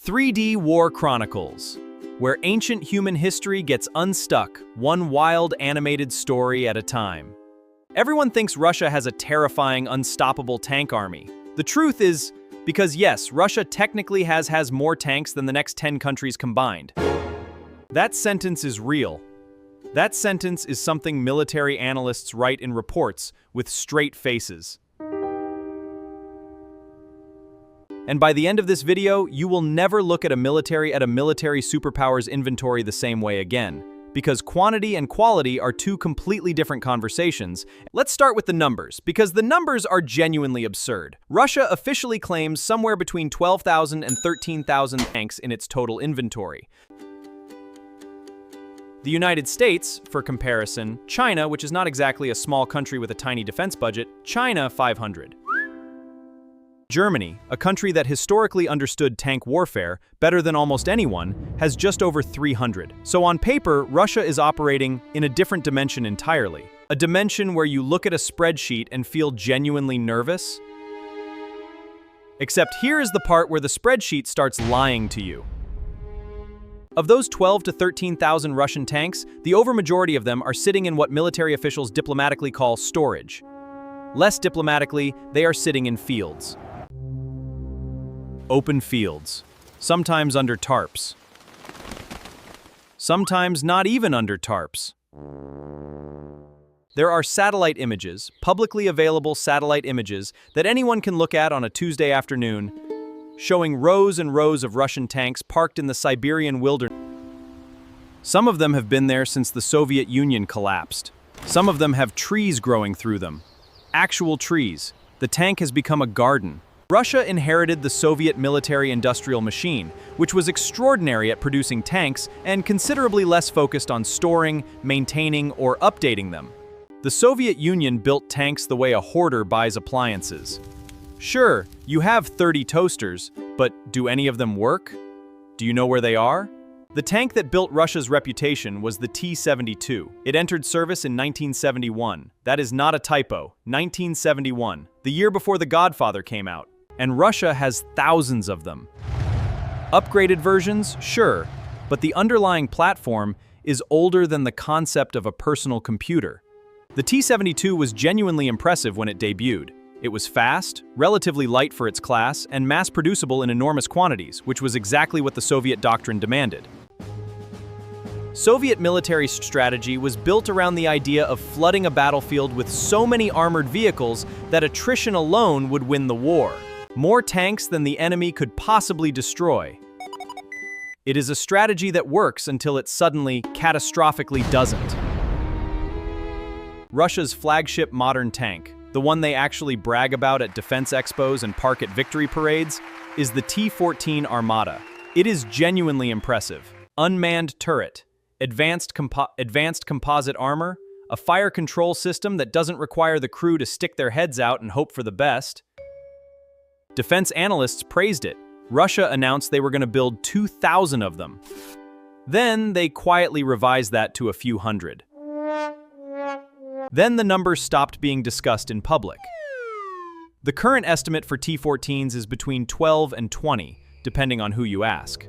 3D War Chronicles, where ancient human history gets unstuck, one wild animated story at a time. Everyone thinks Russia has a terrifying, unstoppable tank army. The truth is, because yes, Russia technically has more tanks than the next 10 countries combined. That sentence is real. That sentence is something military analysts write in reports with straight faces. And by the end of this video, you will never look at a military superpower's inventory the same way again, because quantity and quality are two completely different conversations. Let's start with the numbers, because the numbers are genuinely absurd. Russia officially claims somewhere between 12,000 and 13,000 tanks in its total inventory. The United States, for comparison, China, which is not exactly a small country with a tiny defense budget, China 500. Germany, a country that historically understood tank warfare better than almost anyone, has just over 300. So on paper, Russia is operating in a different dimension entirely. A dimension where you look at a spreadsheet and feel genuinely nervous. Except here is the part where the spreadsheet starts lying to you. Of those 12 to 13,000 Russian tanks, the overmajority of them are sitting in what military officials diplomatically call storage. Less diplomatically, they are sitting in fields. Open fields, sometimes under tarps. Sometimes not even under tarps. There are satellite images, publicly available satellite images, that anyone can look at on a Tuesday afternoon, showing rows and rows of Russian tanks parked in the Siberian wilderness. Some of them have been there since the Soviet Union collapsed. Some of them have trees growing through them. Actual trees. The tank has become a garden. Russia inherited the Soviet military-industrial machine, which was extraordinary at producing tanks and considerably less focused on storing, maintaining, or updating them. The Soviet Union built tanks the way a hoarder buys appliances. Sure, you have 30 toasters, but do any of them work? Do you know where they are? The tank that built Russia's reputation was the T-72. It entered service in 1971. That is not a typo. 1971, the year before The Godfather came out. And Russia has thousands of them. Upgraded versions, sure, but the underlying platform is older than the concept of a personal computer. The T-72 was genuinely impressive when it debuted. It was fast, relatively light for its class, and mass-producible in enormous quantities, which was exactly what the Soviet doctrine demanded. Soviet military strategy was built around the idea of flooding a battlefield with so many armored vehicles that attrition alone would win the war. More tanks than the enemy could possibly destroy. It is a strategy that works until it suddenly, catastrophically doesn't. Russia's flagship modern tank, the one they actually brag about at defense expos and park at victory parades, is the T-14 Armata. It is genuinely impressive. Unmanned turret, advanced composite armor, a fire control system that doesn't require the crew to stick their heads out and hope for the best. Defense analysts praised it. Russia announced they were going to build 2,000 of them. Then they quietly revised that to a few hundred. Then the number stopped being discussed in public. The current estimate for T-14s is between 12 and 20, depending on who you ask.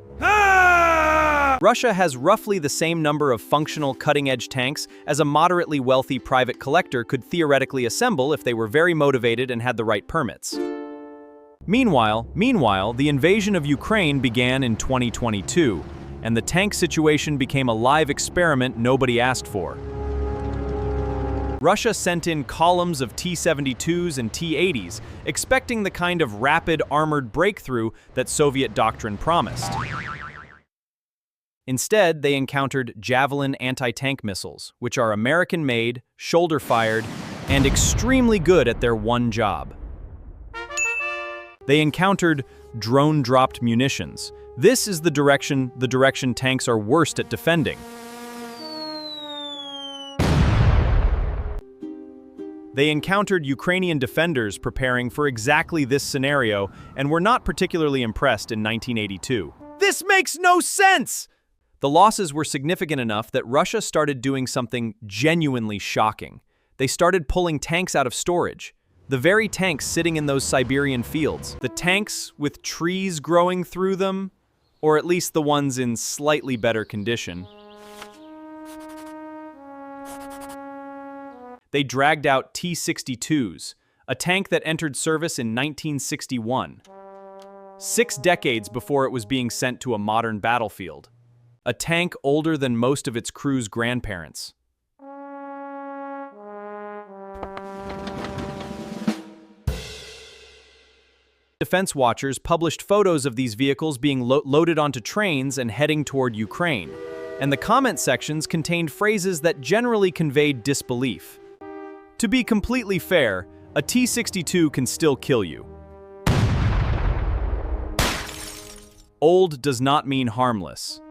Russia has roughly the same number of functional cutting-edge tanks as a moderately wealthy private collector could theoretically assemble if they were very motivated and had the right permits. Meanwhile, the invasion of Ukraine began in 2022, and the tank situation became a live experiment nobody asked for. Russia sent in columns of T-72s and T-80s, expecting the kind of rapid armored breakthrough that Soviet doctrine promised. Instead, they encountered Javelin anti-tank missiles, which are American-made, shoulder-fired, and extremely good at their one job. They encountered drone-dropped munitions. This is the direction tanks are worst at defending. They encountered Ukrainian defenders preparing for exactly this scenario and were not particularly impressed in 1982. This makes no sense! The losses were significant enough that Russia started doing something genuinely shocking. They started pulling tanks out of storage. The very tanks sitting in those Siberian fields. The tanks with trees growing through them. or at least the ones in slightly better condition. They dragged out T-62s, a tank that entered service in 1961, 6 decades before it was being sent to a modern battlefield. A tank older than most of its crew's grandparents. Defense watchers published photos of these vehicles being loaded onto trains and heading toward Ukraine, and the comment sections contained phrases that generally conveyed disbelief. To be completely fair, a T-62 can still kill you. Old does not mean harmless.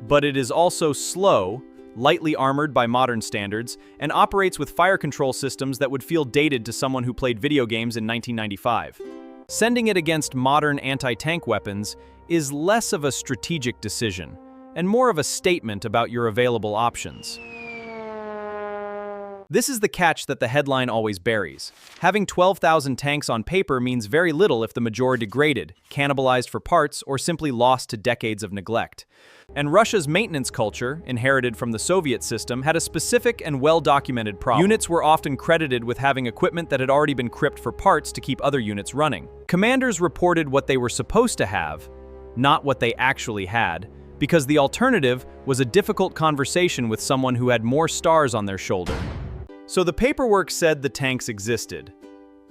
But it is also slow, lightly armored by modern standards, and operates with fire control systems that would feel dated to someone who played video games in 1995. Sending it against modern anti-tank weapons is less of a strategic decision, and more of a statement about your available options. This is the catch that the headline always buries. Having 12,000 tanks on paper means very little if the majority degraded, cannibalized for parts, or simply lost to decades of neglect. And Russia's maintenance culture, inherited from the Soviet system, had a specific and well-documented problem. Units were often credited with having equipment that had already been crimped for parts to keep other units running. Commanders reported what they were supposed to have, not what they actually had, because the alternative was a difficult conversation with someone who had more stars on their shoulder. So the paperwork said the tanks existed.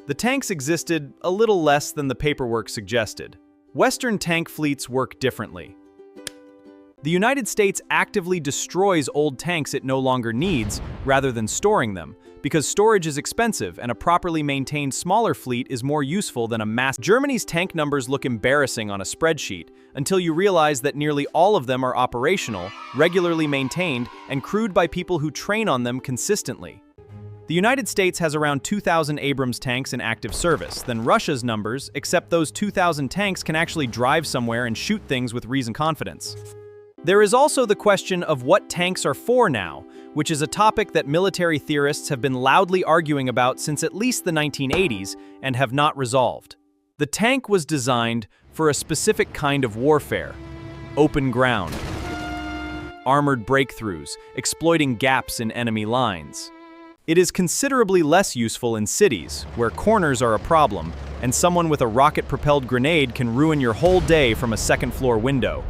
The tanks existed a little less than the paperwork suggested. Western tank fleets work differently. The United States actively destroys old tanks it no longer needs, rather than storing them, because storage is expensive and a properly maintained smaller fleet is more useful than a mass. Germany's tank numbers look embarrassing on a spreadsheet, until you realize that nearly all of them are operational, regularly maintained, and crewed by people who train on them consistently. The United States has around 2,000 Abrams tanks in active service, then Russia's numbers, except those 2,000 tanks can actually drive somewhere and shoot things with reasonable confidence. There is also the question of what tanks are for now, which is a topic that military theorists have been loudly arguing about since at least the 1980s and have not resolved. The tank was designed for a specific kind of warfare: open ground, armored breakthroughs, exploiting gaps in enemy lines. It is considerably less useful in cities, where corners are a problem, and someone with a rocket-propelled grenade can ruin your whole day from a second-floor window.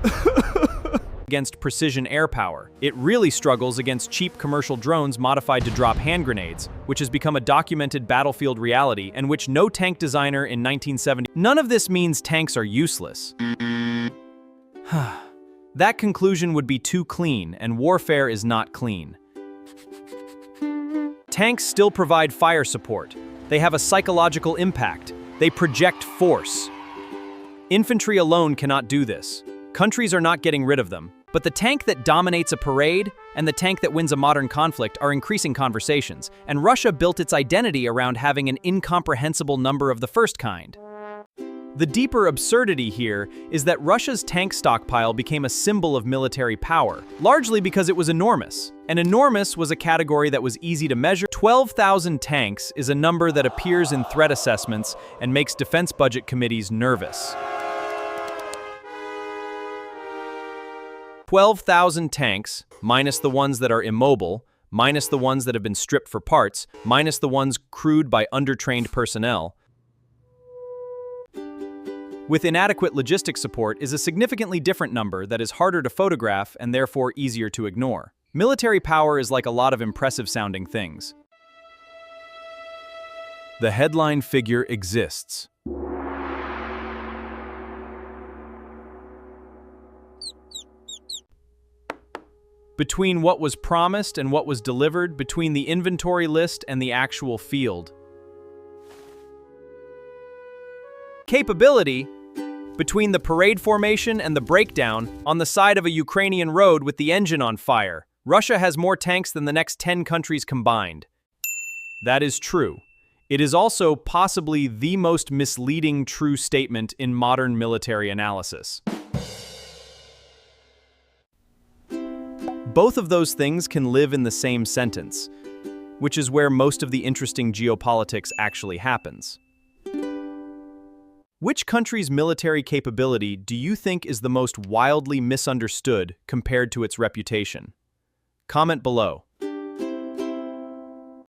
Against precision air power, it really struggles against cheap commercial drones modified to drop hand grenades, which has become a documented battlefield reality and which no tank designer in 1970. None of this means tanks are useless. That conclusion would be too clean, and warfare is not clean. Tanks still provide fire support. They have a psychological impact. They project force. Infantry alone cannot do this. Countries are not getting rid of them. But the tank that dominates a parade and the tank that wins a modern conflict are increasing conversations, and Russia built its identity around having an incomprehensible number of the first kind. The deeper absurdity here is that Russia's tank stockpile became a symbol of military power, largely because it was enormous. And enormous was a category that was easy to measure. 12,000 tanks is a number that appears in threat assessments and makes defense budget committees nervous. 12,000 tanks, minus the ones that are immobile, minus the ones that have been stripped for parts, minus the ones crewed by undertrained personnel, with inadequate logistic support is a significantly different number that is harder to photograph and therefore easier to ignore. Military power is like a lot of impressive-sounding things. The headline figure exists. Between what was promised and what was delivered, between the inventory list and the actual field. Capability, between the parade formation and the breakdown on the side of a Ukrainian road with the engine on fire. Russia has more tanks than the next 10 countries combined. That is true. It is also possibly the most misleading true statement in modern military analysis. Both of those things can live in the same sentence, which is where most of the interesting geopolitics actually happens. Which country's military capability do you think is the most wildly misunderstood compared to its reputation? Comment below.